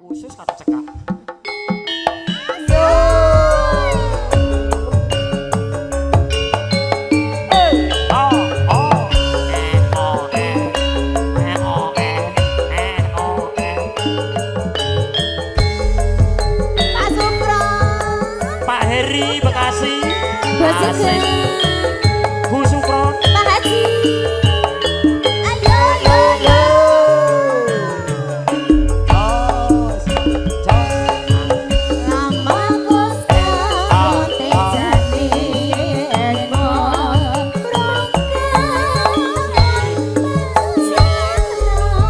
Usus kata cekak. Asik. Bu Sukron, Pak Haji. Ayo yo yo. Lama kos kote jati emo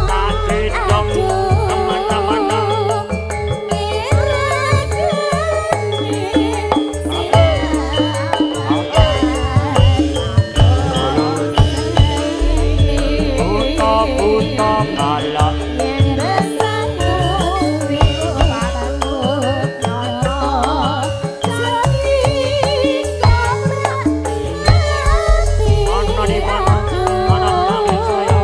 kaget dong teman-teman. Buta kalah. Mana di mana? Mana nangis saya?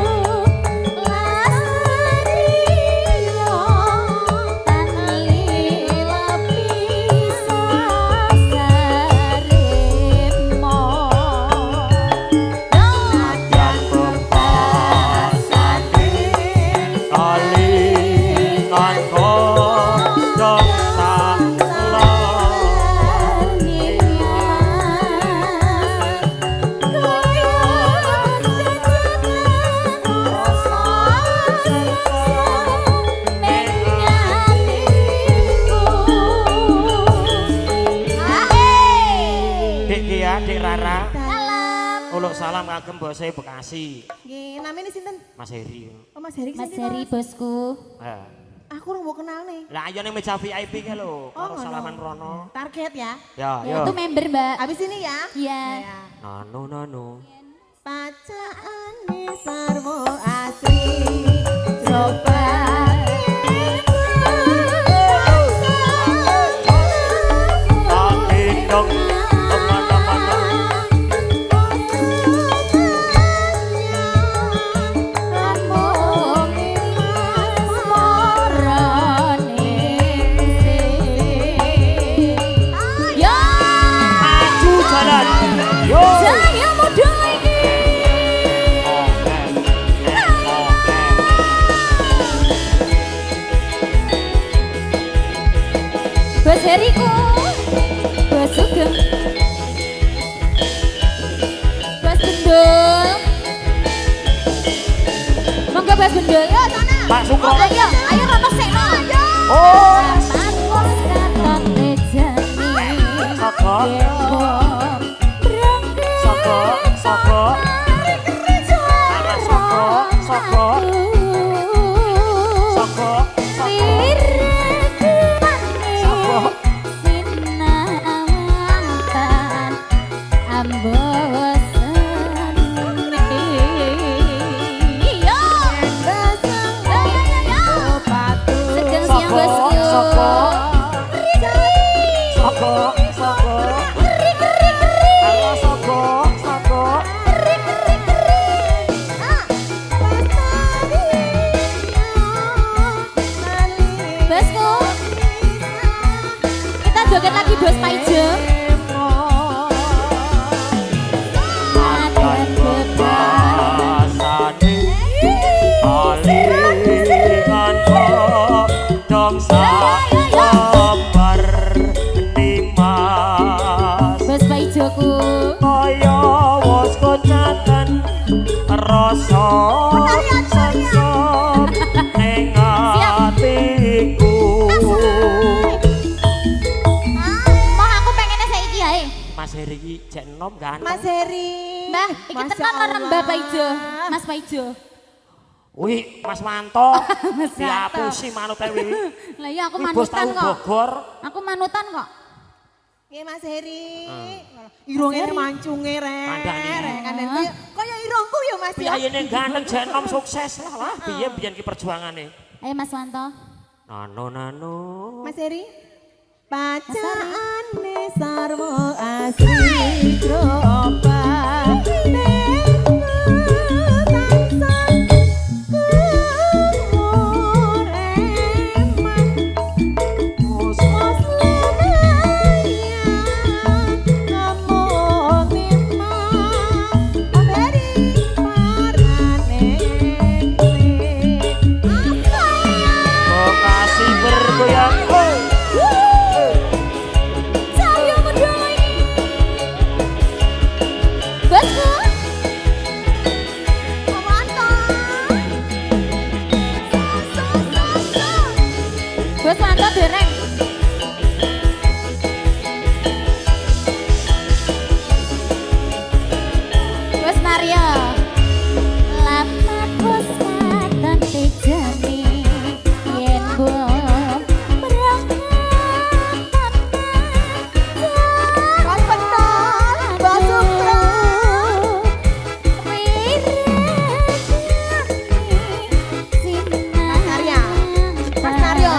Dan pembasani kalingan kodok sangla. Dik ya, Dik Rara. Uluk salam kagem bose Bekasi. Nggih, namanya sinten? Mas Heri. Oh, Mas Heri. Mas Heri bosku. Aku ora mau kenal nih. Lah ayo ning meja VIP ke lho, karo ngono. salaman rono. Target ya. Ya, Ya, yo. itu member, Mbak. Habis ini ya. Iya. Ya. Nano. Pacaane sarwo asri. Coba Gendong teman-teman. Maju jalan. Yo. Saya muda lagi. Bos Heriku, Bos Sugeng, Bos Bendul. Monggo Bos Bendul. Yo sana. Pak Sukro. Ayo, ayo rono sik no. Oh. Pangkos katon tejani. Saka. Berangkat. Saka. Anak saka. Saka. Bosku, kita joget lagi Bos Paijo. Makan bebasane alingan kodong sabar nimas Bos Paijoku. kaya wos kocakan rasa sensor ning atiku. Mau aku pengennya saiki ae. Mas Heri iki jek enom ganteng. Mas Heri. Mbah, iki Masya tenan karo Mbah Allah. Paijo. Mas Paijo. Wih, Mas Manto. Mas Manto. Diapusi manute wi. Lah iya aku Wih, bos manutan tahu kok. Bogor. Aku manutan kok. Nggih Mas Heri. Irunge mancunge rek. Kandhane. Rek kandhane kaya irungku ya Mas ya. Piyayene ganteng jek enom sukses lah. Wah, piye biyen ki perjuangane. Ayo Mas Wanto. Nano. Mas Heri. Pacaane sarwo asri tropa. Tansah kemureman. Bos Wanto dereng. Bos Mario. Lama bos katon tejani yen bom merangkatan Kan pentol, Mbak Sukra. Mas Mario.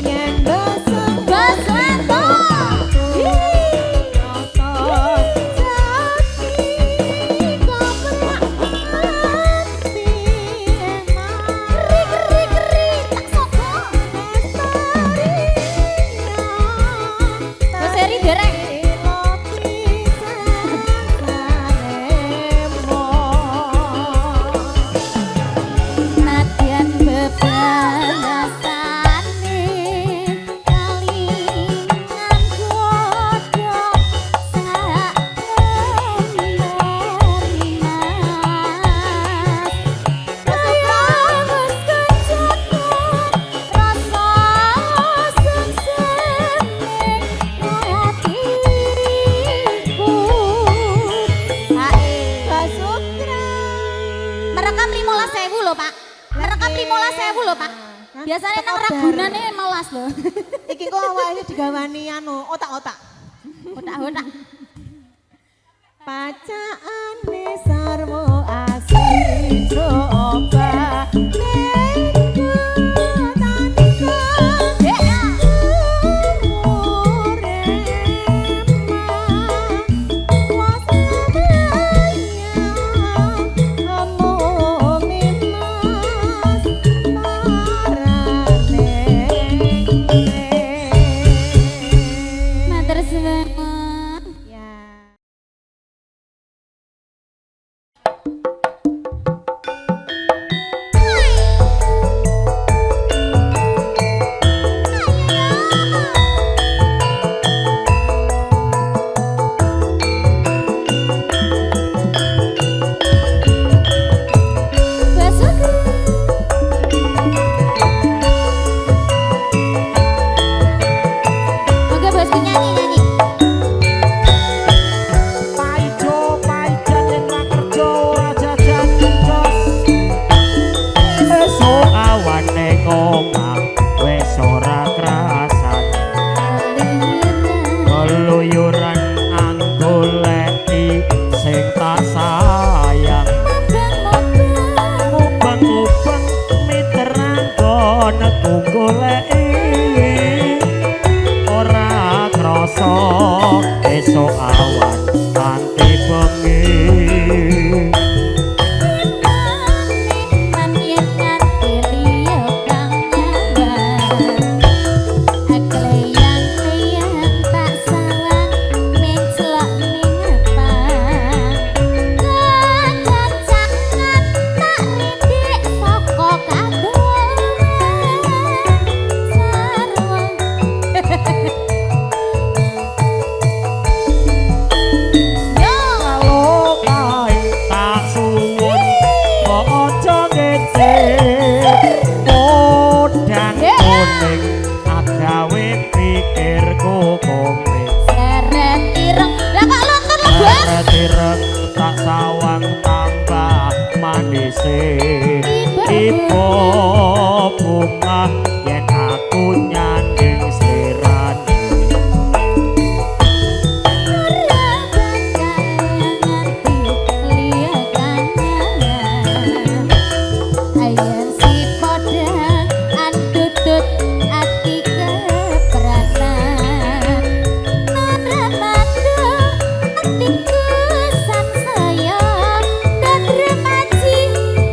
Yen bosen Bos Wanto. Bos Eri dereng. Nadyan bebalasane kalingan godhong sak Mas kacaku rasa sungseme hatiku. Merekam 15.000 lho, Pak. Merekam 15.000 lho, Pak. Biasanya nang Ragunane 15 lho. Iki kok awake digawani anu otak-otak. Otak-otak. Pacaane sarwo asli coba Matur suwun. Ya. Oke, bos nyanyi. Paijo paijan yen ra kerja ora jajan kencos. Esuk awane ngomong wis ora krasan. Keluyuran anggoleki sing tak sayang. Mubeng-mubeng miteran kono goleki ora krasa esuk awan kanthi bengi. Kalau kae tak suwun kok aja ngecek podang kuning agawe pikirku komik. Tireng tak sawang tambah manis ipo bunga yen aku nyanding sliramu. Ayen si podang antutut ati kepranan Naramando atiku sansaya dan remaji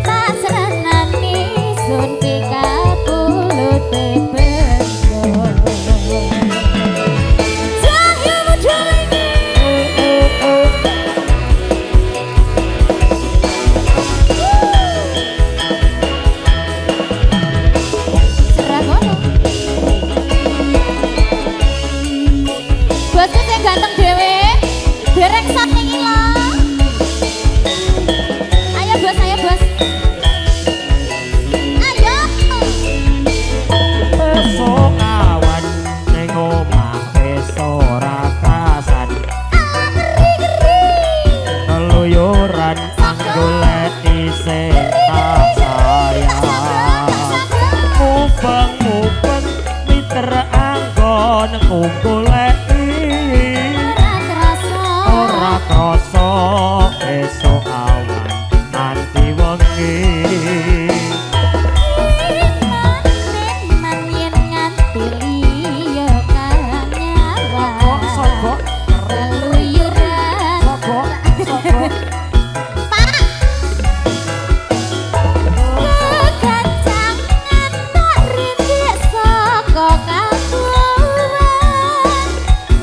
tak senani sunti kapulut bebek Ayo. Esok awan ning omah wis ora kasan. Keluyuran anggoleki sing tak sayang. Mubeng-mubeng miter anggon kumpuleki. Ora krasa esok awan nanti wengi. Sogok Keluyuran sogok sogok kegancangan tak rintik saka kakuan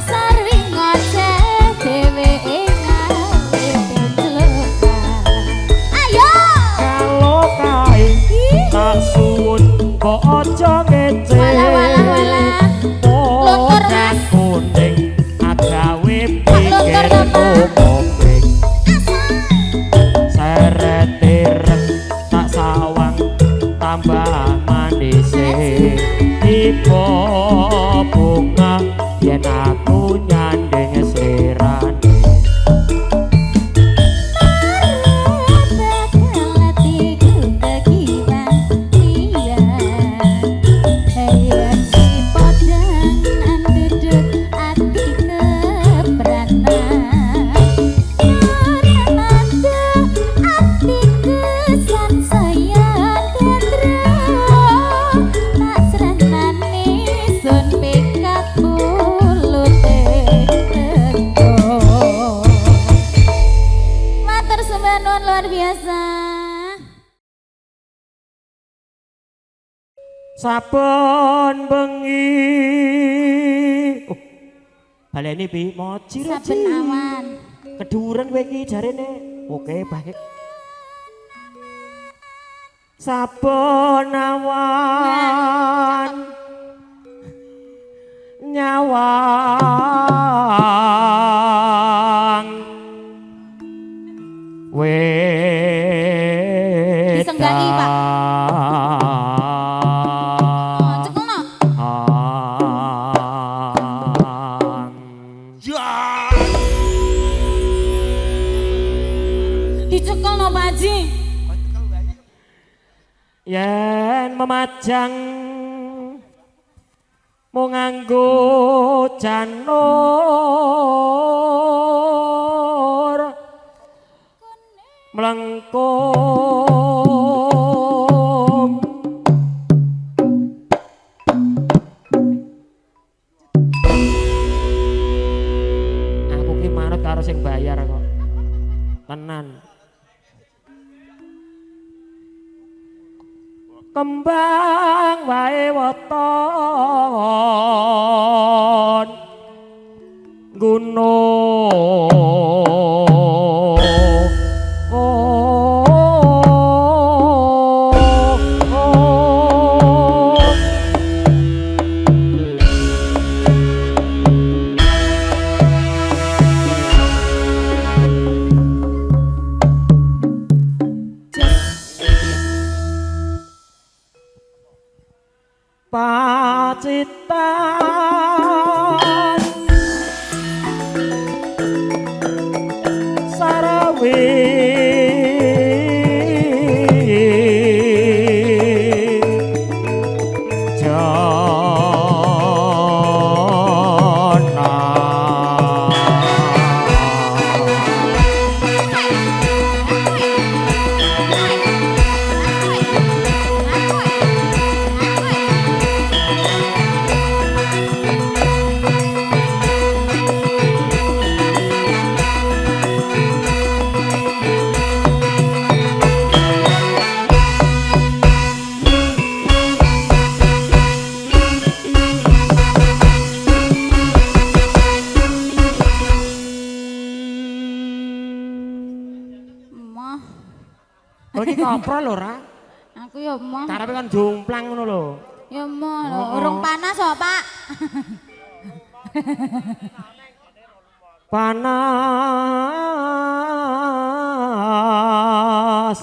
sarwi ngoceh dheweke ngawit celukan. Ayo kalau kae tak suwun kok aja ngece. Walah, walah, walah. Luntur, Mas. Kuning agawe Kok luntur, pikir to, Pak? ngopeng. Seretirek tak sawang tambah manise. Tiba bunga yen aku nyanding sirane. Matur sembah nuwun luar biasa. Saben bengi baleni pi moji Saben awan. keduren kowe iki jarene. Oke, baik. Saben awan nyawang Disenggahi, Pak. Oh, cekelno. Dicekelno, Pak Haji. Yen memajang mau nganggo janur melengkung. Aku ki manut karo sing bayar kok. Tenan. Kembang wae weton gunung. Pacitan Sarawi Oh iki kopro lho, Ra. Aku ya emoh. Karepe kan jomplang ngono lho. Ya emoh lho, Oh. urung panas kok, Pak. Panas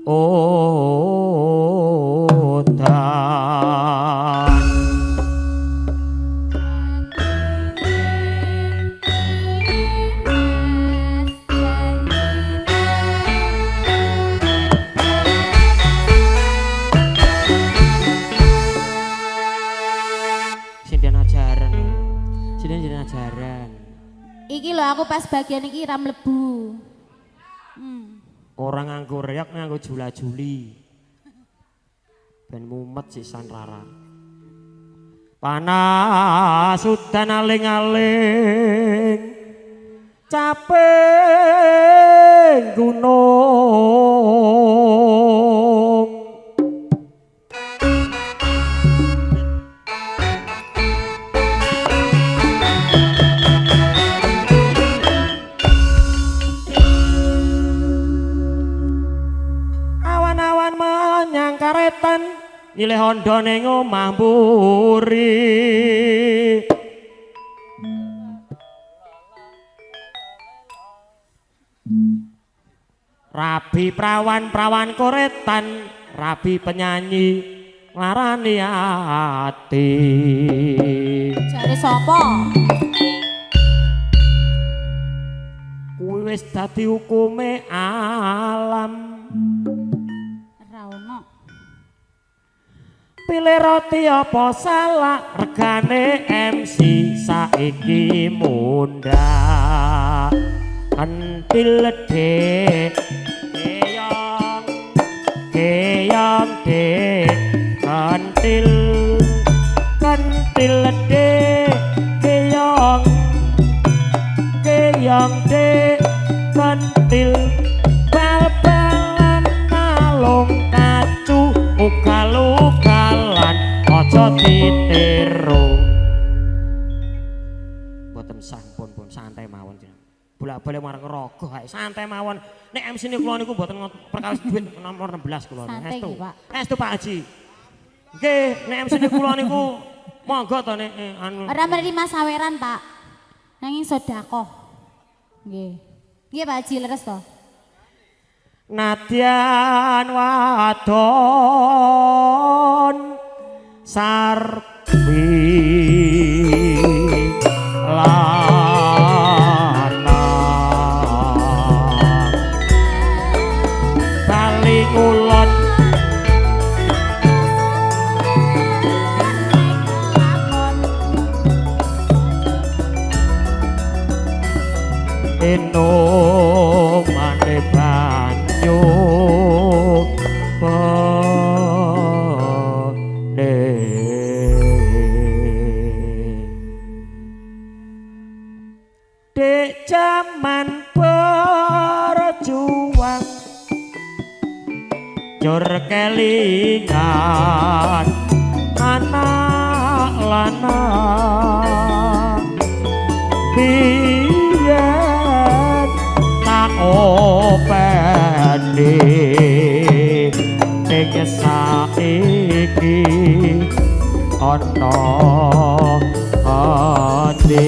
udan. Sindian ajaran. Sindian ajaran. Iki lho aku pas bagian iki ra mlebu. Orang nganggo reak nganggo jula-juli. Ben mumet sisan rara. Panas udan aling-aling. Capek gunung. Awan-awan menyang karetan nyilih hondo ning omah mburi. Rabi prawan-prawan koretan, rabi penyanyi nglarani ati. Jare sapa? Kuwi wis dadi hukume alam. Ra ono. Pilih roti apa salak regane MC saiki mundhak. Entil dek keyong keyong dek kentil kentil dek keyong keyong dek kentil bal-balan kalung kacu ugal-ugalan aja ditiru. Mboten sampun pun santai mawon jenengan. Bolak-balik marang rogoh ae santai mawon. Nek MC niku kula niku mboten perkawis duit nomor 16 kula. Santai nggih, Pak. Estu Pak Haji. Nggih, nek MC niku kula niku monggo to nek anu. Ora menerima saweran, Pak. Nanging sedekah. Nggih. Nggih Pak Haji leres to. Nadyan wadon sarwi ulon enung mane banyu pone dek jaman berjuang jor kelingan anak lanang biyen tak openi ning saiki ana ati.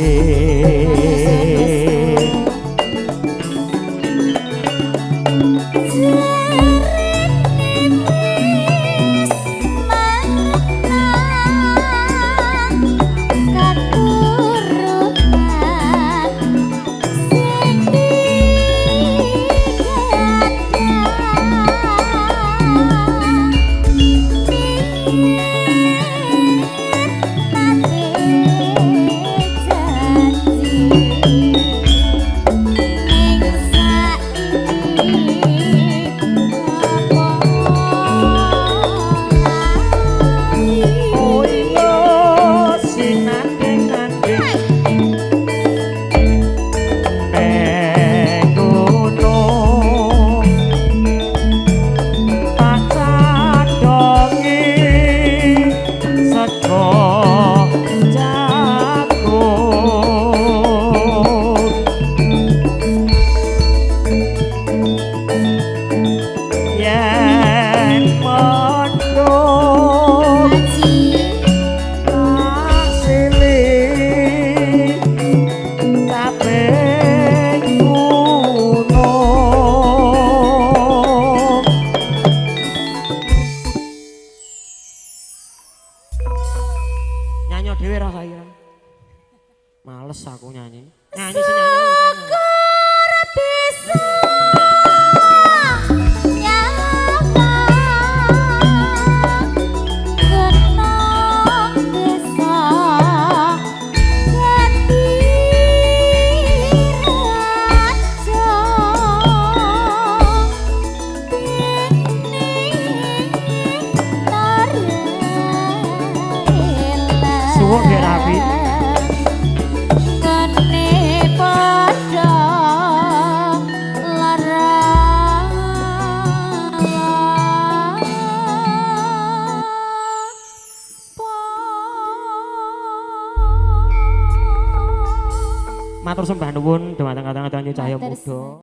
Matur sembah nuwun dumateng Kadang Ayu Cahya Matur Muda.